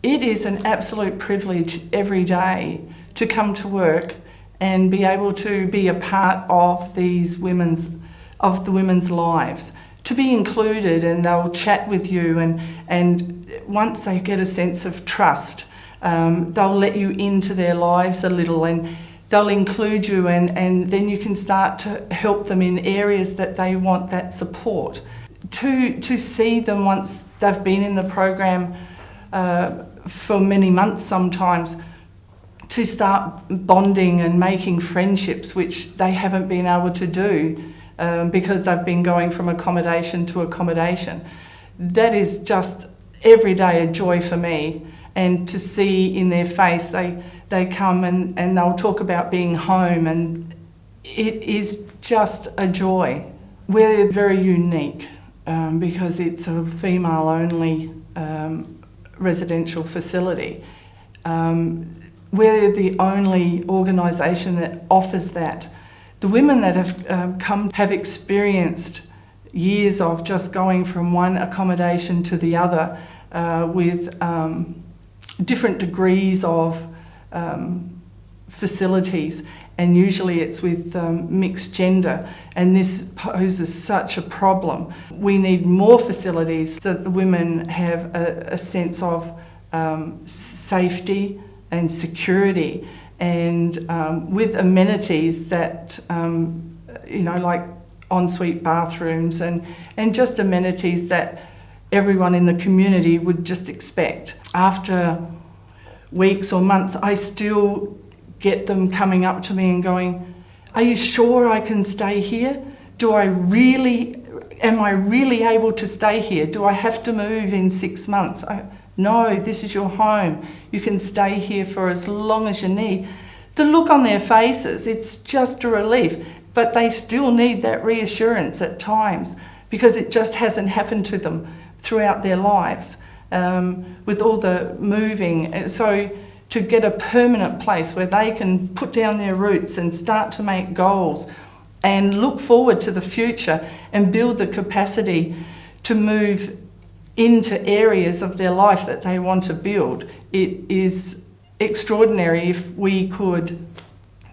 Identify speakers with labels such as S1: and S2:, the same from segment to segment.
S1: It is an absolute privilege every day to come to work and be able to be a part of the women's lives, to be included, and they'll chat with you, and once they get a sense of trust, they'll let you into their lives a little, and they'll include you, and then you can start to help them in areas that they want that support. To see them once they've been in the program for many months sometimes, to start bonding and making friendships, which they haven't been able to do because they've been going from accommodation to accommodation. That is just every day a joy for me. And to see in their face, they come and they'll talk about being home, and it is just a joy. We're very unique because it's a female-only residential facility. We're the only organisation that offers that. The women that have come have experienced years of just going from one accommodation to the other with different degrees of facilities, and usually it's with mixed gender, and this poses such a problem. We need more facilities so that the women have a sense of safety and security, and with amenities that, like ensuite bathrooms and just amenities that everyone in the community would just expect. After weeks or months, I still get them coming up to me and going, "Are you sure I can stay here? Am I really able to stay here? Do I have to move in 6 months?" No, this is your home. You can stay here for as long as you need. The look on their faces, it's just a relief, but they still need that reassurance at times because it just hasn't happened to them throughout their lives with all the moving. So to get a permanent place where they can put down their roots and start to make goals and look forward to the future and build the capacity to move into areas of their life that they want to build. It is extraordinary if we could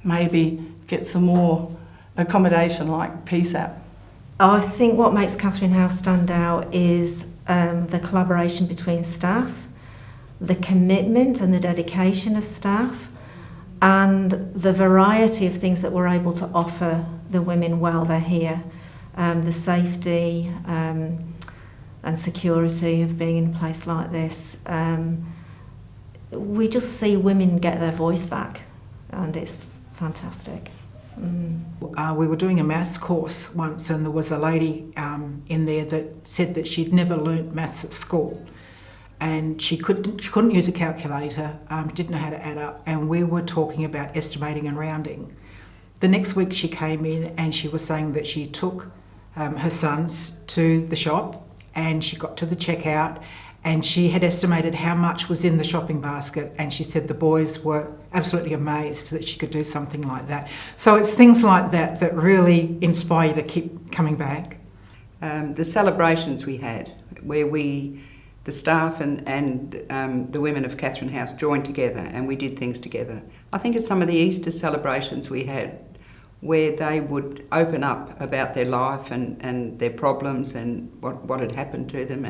S1: maybe get some more accommodation like PSAP.
S2: I think what makes Catherine House stand out is the collaboration between staff, the commitment and the dedication of staff, and the variety of things that we're able to offer the women while they're here. The safety and security of being in a place like this. We just see women get their voice back, and it's fantastic.
S3: We were doing a maths course once, and there was a lady in there that said that she'd never learnt maths at school, and she couldn't use a calculator, didn't know how to add up, and we were talking about estimating and rounding. The next week she came in and she was saying that she took her sons to the shop, and she got to the checkout and she had estimated how much was in the shopping basket, and she said the boys were absolutely amazed that she could do something like that. So it's things like that that really inspire you to keep coming back.
S4: The celebrations we had, where the staff and the women of Catherine House joined together and we did things together. I think it's some of the Easter celebrations we had where they would open up about their life and their problems and what had happened to them,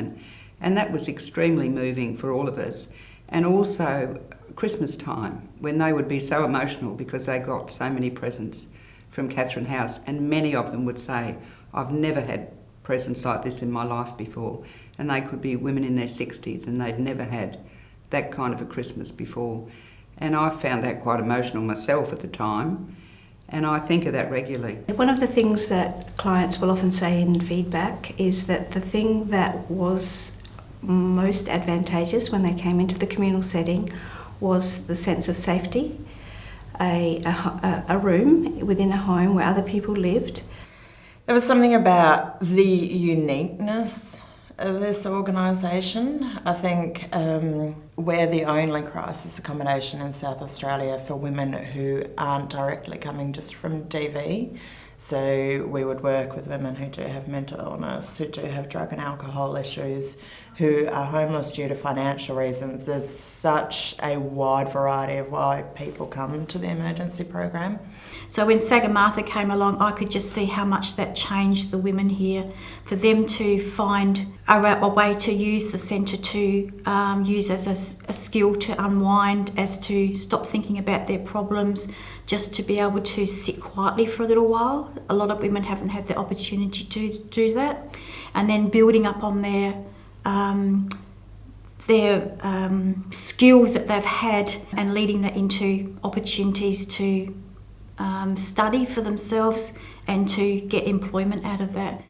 S4: and that was extremely moving for all of us. And also Christmas time, when they would be so emotional because they got so many presents from Catherine House, and many of them would say, "I've never had presents like this in my life before," and they could be women in their 60s and they'd never had that kind of a Christmas before. And I found that quite emotional myself at the time, and I think of that regularly.
S5: One of the things that clients will often say in feedback is that the thing that was most advantageous when they came into the communal setting was the sense of safety, a room within a home where other people lived.
S6: There was something about the uniqueness of this organisation. I think we're the only crisis accommodation in South Australia for women who aren't directly coming just from DV. So we would work with women who do have mental illness, who do have drug and alcohol issues, who are homeless due to financial reasons. There's such a wide variety of why people come to the emergency program.
S7: So when Sagamartha came along, I could just see how much that changed the women here. For them to find a way to use the centre to use as a skill to unwind, as to stop thinking about their problems, just to be able to sit quietly for a little while. A lot of women haven't had the opportunity to do that. And then building up on their skills that they've had and leading that into opportunities to study for themselves and to get employment out of that.